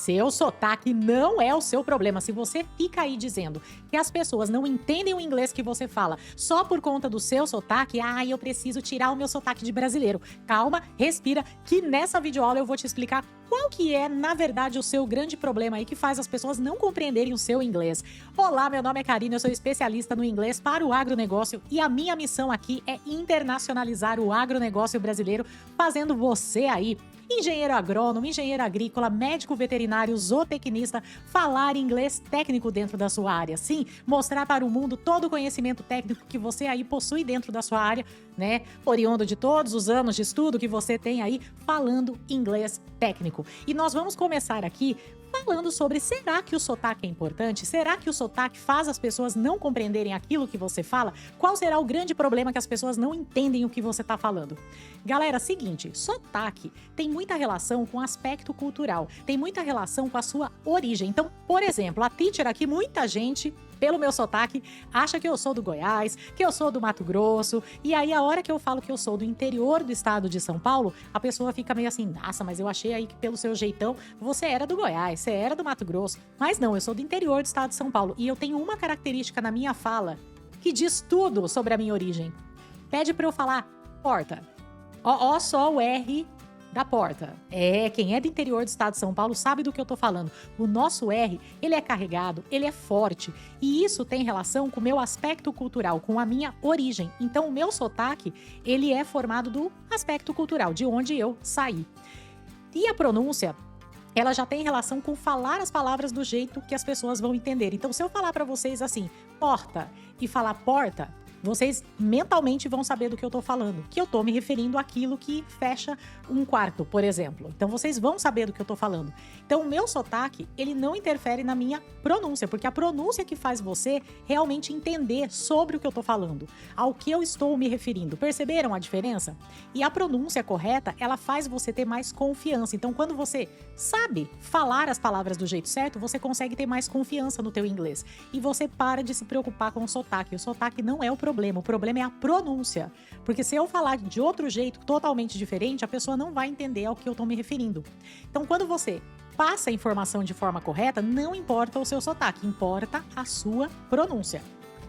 Seu sotaque não é o seu problema. Se você fica aí dizendo que as pessoas não entendem o inglês que você fala só por conta do seu sotaque, eu preciso tirar o meu sotaque de brasileiro. Calma, respira, que nessa videoaula eu vou te explicar qual que é, na verdade, o seu grande problema aí que faz as pessoas não compreenderem o seu inglês. Olá, meu nome é Karina, eu sou especialista no inglês para o agronegócio e a minha missão aqui é internacionalizar o agronegócio brasileiro, fazendo você aí, engenheiro agrônomo, engenheiro agrícola, médico veterinário, zootecnista, falar inglês técnico dentro da sua área. Sim, mostrar para o mundo todo o conhecimento técnico que você aí possui dentro da sua área, né? Oriundo de todos os anos de estudo que você tem aí falando inglês técnico. E nós vamos começar aqui falando sobre, será que o sotaque é importante? Será que o sotaque faz as pessoas não compreenderem aquilo que você fala? Qual será o grande problema que as pessoas não entendem o que você está falando? Galera, seguinte, sotaque tem muita relação com o aspecto cultural, tem muita relação com a sua origem. Então, por exemplo, a teacher aqui, muita gente, pelo meu sotaque, acha que eu sou do Goiás, que eu sou do Mato Grosso, e aí a hora que eu falo que eu sou do interior do estado de São Paulo, a pessoa fica meio assim, nossa, mas eu achei aí que pelo seu jeitão, você era do Goiás, você era do Mato Grosso. Mas não, eu sou do interior do estado de São Paulo, e eu tenho uma característica na minha fala que diz tudo sobre a minha origem. Pede pra eu falar porta. Ó só o R da porta. Quem é do interior do estado de São Paulo sabe do que eu tô falando. O nosso R, ele é carregado, ele é forte. E isso tem relação com o meu aspecto cultural, com a minha origem. Então, o meu sotaque, ele é formado do aspecto cultural, de onde eu saí. E a pronúncia, ela já tem relação com falar as palavras do jeito que as pessoas vão entender. Então, se eu falar pra vocês assim, porta, e falar porta, vocês mentalmente vão saber do que eu tô falando, que eu tô me referindo àquilo que fecha um quarto, por exemplo. Então vocês vão saber do que eu tô falando. Então o meu sotaque, ele não interfere na minha pronúncia, porque a pronúncia que faz você realmente entender sobre o que eu tô falando, ao que eu estou me referindo. Perceberam a diferença? E a pronúncia correta, ela faz você ter mais confiança. Então quando você sabe falar as palavras do jeito certo, você consegue ter mais confiança no teu inglês. E você para de se preocupar com o sotaque. O sotaque não é o problema é a pronúncia. Porque se eu falar de outro jeito, totalmente diferente, a pessoa não vai entender ao que eu tô me referindo. Então, quando você passa a informação de forma correta, não importa o seu sotaque, importa a sua pronúncia.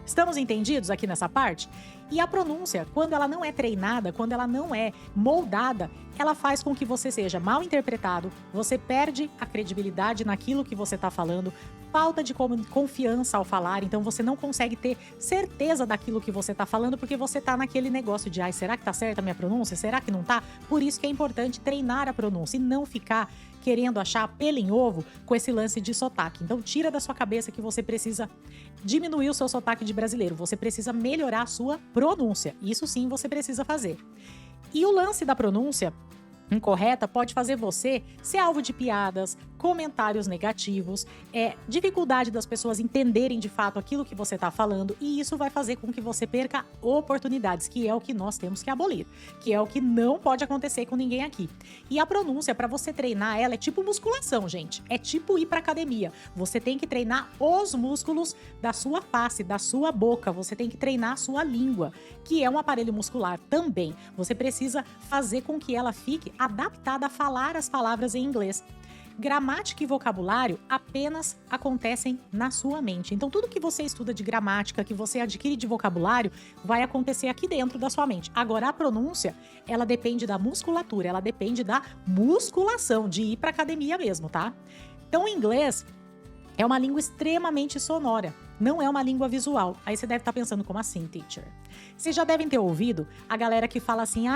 Estamos entendidos aqui nessa parte? E a pronúncia, quando ela não é treinada, quando ela não é moldada, ela faz com que você seja mal interpretado, você perde a credibilidade naquilo que você está falando, falta de confiança ao falar, então você não consegue ter certeza daquilo que você está falando, porque você está naquele negócio de, será que tá certa a minha pronúncia? Será que não tá? Por isso que é importante treinar a pronúncia e não ficar querendo achar pelo em ovo com esse lance de sotaque. Então tira da sua cabeça que você precisa diminuir o seu sotaque de brasileiro, você precisa melhorar a sua pronúncia. Isso sim você precisa fazer. E o lance da pronúncia incorreta pode fazer você ser alvo de piadas, comentários negativos, dificuldade das pessoas entenderem de fato aquilo que você está falando, e isso vai fazer com que você perca oportunidades, que é o que nós temos que abolir, que é o que não pode acontecer com ninguém aqui. E a pronúncia, para você treinar ela, é tipo musculação, gente. É tipo ir para academia. Você tem que treinar os músculos da sua face, da sua boca. Você tem que treinar a sua língua, que é um aparelho muscular também. Você precisa fazer com que ela fique adaptada a falar as palavras em inglês. Gramática e vocabulário apenas acontecem na sua mente. Então, tudo que você estuda de gramática, que você adquire de vocabulário, vai acontecer aqui dentro da sua mente. Agora, a pronúncia, ela depende da musculatura, ela depende da musculação, de ir para academia mesmo, tá? Então, o inglês é uma língua extremamente sonora, não é uma língua visual. Aí você deve estar pensando, como assim, teacher? Vocês já devem ter ouvido a galera que fala assim,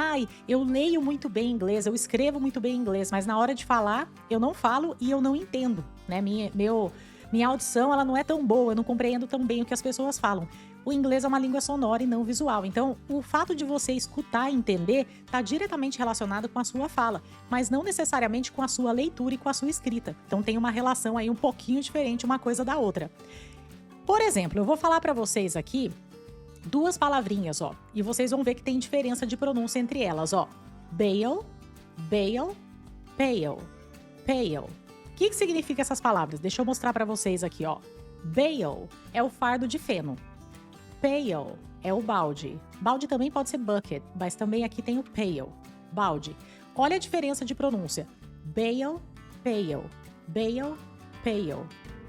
eu leio muito bem inglês, eu escrevo muito bem inglês, mas na hora de falar, eu não falo e eu não entendo, né? Minha audição, ela não é tão boa, eu não compreendo tão bem o que as pessoas falam. O inglês é uma língua sonora e não visual. Então, o fato de você escutar e entender está diretamente relacionado com a sua fala, mas não necessariamente com a sua leitura e com a sua escrita. Então, tem uma relação aí um pouquinho diferente uma coisa da outra. Por exemplo, eu vou falar para vocês aqui duas palavrinhas, e vocês vão ver que tem diferença de pronúncia entre elas, Bail, bail, pale, pale. O que significa essas palavras? Deixa eu mostrar para vocês aqui, Bail é o fardo de feno. Pail é o balde. Balde também pode ser bucket, mas também aqui tem o pail, balde. Olha a diferença de pronúncia. Bail, pail. Bale, pale.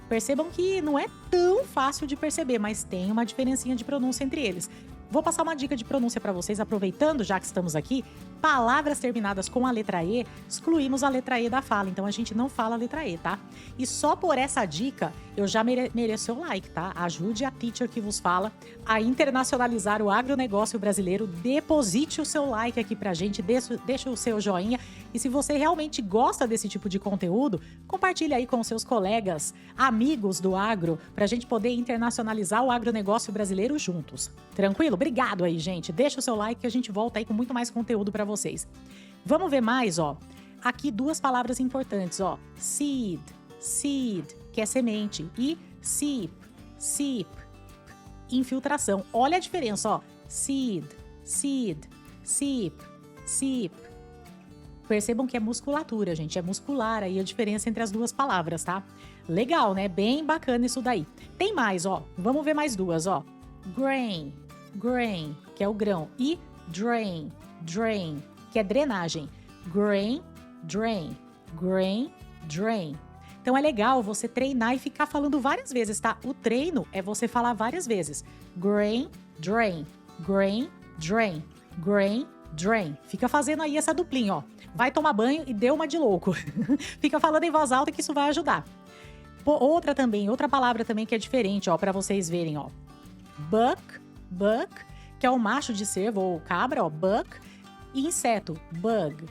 Percebam que não é tão fácil de perceber, mas tem uma diferencinha de pronúncia entre eles. Vou passar uma dica de pronúncia para vocês, aproveitando já que estamos aqui. Palavras terminadas com a letra E, excluímos a letra E da fala, então a gente não fala a letra E, tá? E só por essa dica, eu já mereço seu like, tá? Ajude a teacher que vos fala a internacionalizar o agronegócio brasileiro. Deposite o seu like aqui pra gente, deixa o seu joinha. E se você realmente gosta desse tipo de conteúdo, compartilhe aí com seus colegas, amigos do agro, pra gente poder internacionalizar o agronegócio brasileiro juntos. Tranquilo? Obrigado aí, gente. Deixa o seu like que a gente volta aí com muito mais conteúdo pra vocês. Vamos ver mais, ó. Aqui duas palavras importantes, ó. Seed, que é semente, e seep, infiltração. Olha a diferença, ó. Seed, seep. Percebam que é musculatura, gente. É muscular aí a diferença entre as duas palavras, tá? Legal, né? Bem bacana isso daí. Tem mais, ó. Vamos ver mais duas, ó. Grain, que é o grão. E drain, que é drenagem. Grain, drain. Então é legal você treinar e ficar falando várias vezes, tá? O treino é você falar várias vezes. Grain, drain. Fica fazendo aí essa duplinha, ó. Vai tomar banho e deu uma de louco. Fica falando em voz alta que isso vai ajudar. Outra palavra também que é diferente, ó, pra vocês verem, ó. Buck, que é o macho de cervo ou cabra, ó, buck. E inseto, bug.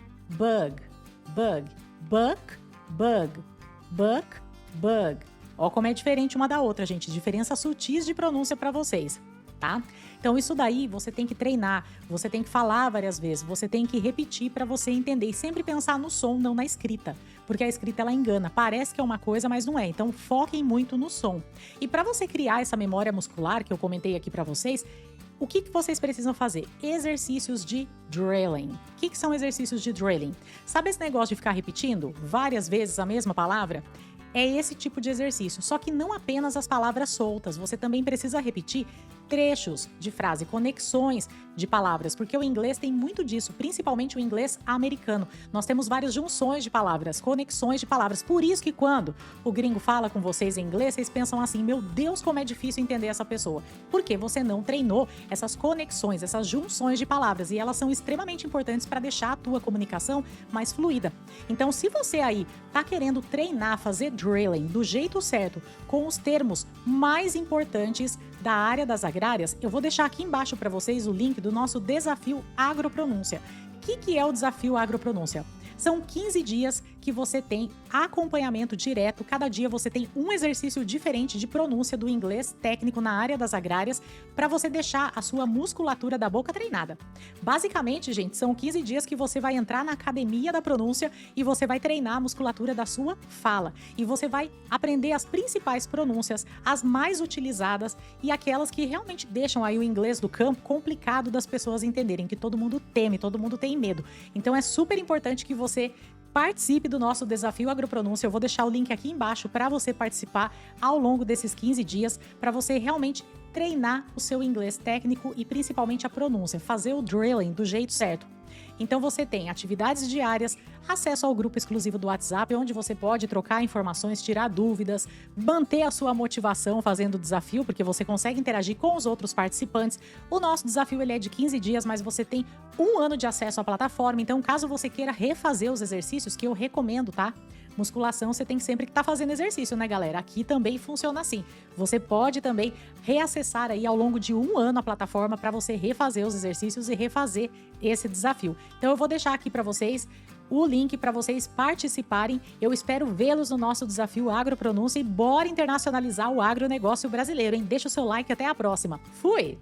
Ó como é diferente uma da outra, gente. Diferenças sutis de pronúncia pra vocês, tá? Então isso daí você tem que treinar, você tem que falar várias vezes, você tem que repetir pra você entender e sempre pensar no som, não na escrita, porque a escrita ela engana, parece que é uma coisa, mas não é. Então foquem muito no som. E pra você criar essa memória muscular que eu comentei aqui pra vocês, o que vocês precisam fazer? Exercícios de drilling. O que são exercícios de drilling? Sabe esse negócio de ficar repetindo várias vezes a mesma palavra? É esse tipo de exercício, só que não apenas as palavras soltas, você também precisa repetir trechos de frase, conexões de palavras, porque o inglês tem muito disso, principalmente o inglês americano. Nós temos várias junções de palavras, conexões de palavras. Por isso que quando o gringo fala com vocês em inglês, vocês pensam assim, meu Deus, como é difícil entender essa pessoa. Porque você não treinou essas conexões, essas junções de palavras, e elas são extremamente importantes para deixar a tua comunicação mais fluida. Então, se você aí tá querendo treinar, fazer drilling do jeito certo, com os termos mais importantes da área das agrárias, eu vou deixar aqui embaixo para vocês o link do nosso desafio Agropronúncia. O que é o desafio Agropronúncia? São 15 dias que você tem acompanhamento direto. Cada dia você tem um exercício diferente de pronúncia do inglês técnico na área das agrárias para você deixar a sua musculatura da boca treinada. Basicamente, gente, são 15 dias que você vai entrar na academia da pronúncia e você vai treinar a musculatura da sua fala. E você vai aprender as principais pronúncias, as mais utilizadas e aquelas que realmente deixam aí o inglês do campo complicado das pessoas entenderem, que todo mundo teme, todo mundo tem medo. Então é super importante que você participe do nosso desafio Agropronúncia. Eu vou deixar o link aqui embaixo para você participar ao longo desses 15 dias, para você realmente treinar o seu inglês técnico e principalmente a pronúncia, fazer o drilling do jeito certo. Então você tem atividades diárias, acesso ao grupo exclusivo do WhatsApp, onde você pode trocar informações, tirar dúvidas, manter a sua motivação fazendo o desafio, porque você consegue interagir com os outros participantes. O nosso desafio ele é de 15 dias, mas você tem 1 ano de acesso à plataforma, então caso você queira refazer os exercícios, que eu recomendo, tá? Musculação, você tem sempre que estar fazendo exercício, né, galera? Aqui também funciona assim. Você pode também reacessar aí ao longo de 1 ano a plataforma para você refazer os exercícios e refazer esse desafio. Então eu vou deixar aqui para vocês o link para vocês participarem. Eu espero vê-los no nosso desafio Agropronúncia e bora internacionalizar o agronegócio brasileiro, hein? Deixa o seu like, até a próxima. Fui!